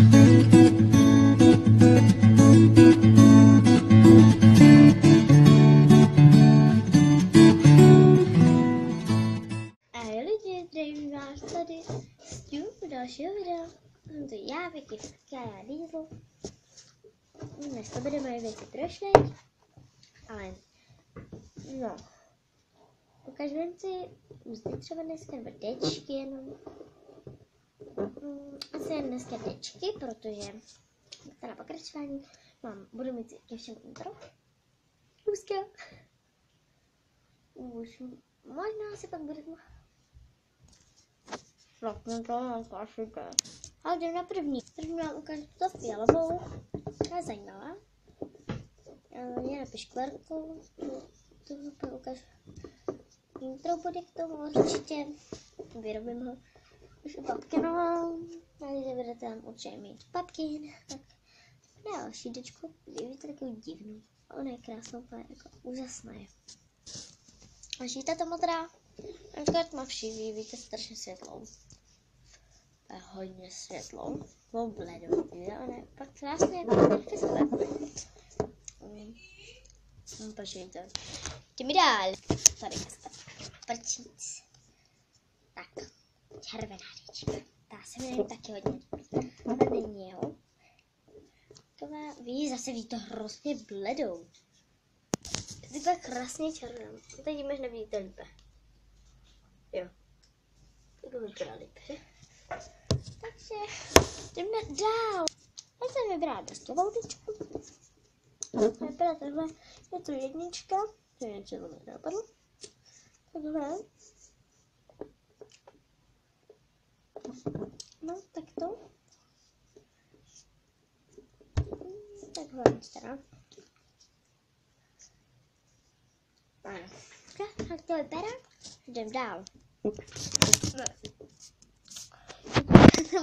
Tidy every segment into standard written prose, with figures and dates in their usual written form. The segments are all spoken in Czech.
Ahoj lidi, zdravím vás tady u dalšího videa. Jsem to já, Vicky, já Diesel. Dnes to bude moje věci trošnej, ale no, ukážu si úzdy třeba dneska, nebo dečky jenom. Asi jen dneska dečky, protože teda pokračování budu mít ke všem intro. Úzka. Už možná si pak bude no to mám klasika. Ale jdem na první. První vám ukážu to fialovou. Ta je zajímavá. Je na piškvarku. To ukážu. Intro bude k tomu určitě. Vyrobím ho. Už u papkinovou. Takže budete tam určitě mít papkin. Tak další dečku. Vidíte takovou divnou. Ona je krásná, úplně jako úžasná je. Vidíte to modrá? Akorát tmavší, vidíte strašně světlou. To je hodně světlou. Takovou bledou. Ona je pak krásně jako perfizové. Počkejte. Jdeme dál. Tady je prčíc. Tak. Červená dečka. Ta se mi nevím taky hodně. Ale není jeho. Taková, zase ví to hrozně bledou. Vypadá krásně červená. Teď ji možná vidíte lípe. Jo. Tak to vypadá lípe. Takže jdeme dál. Já jsem vybrala dostovou dečku. Vypadá takhle. Je to jednička. To je něco, co mi napadlo. Takhle. No, tak to. Takhle teda. Ano. Tak to vypadá. Jdem dál.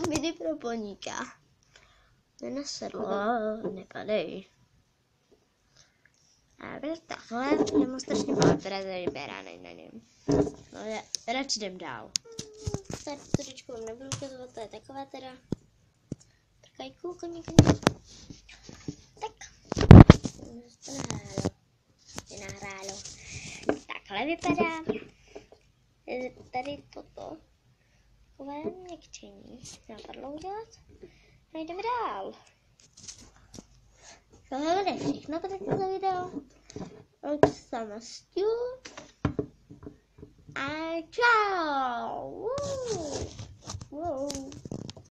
Mini pro poníka. Nenasedlo, nepadej. A takhle, já mám strašně malé berány na něm. No já radši jdem dál. Tady tu řečku vám nebudu ukazovat, to je taková teda. Takový kůlkoník. Tak. To nahrálo. Takhle vypadá. Je tady toto. Takové měkčení. Napadlo udělat. A jdeme dál. Tohle bude všechno pro toto video. Od samostu. A čau. Wow.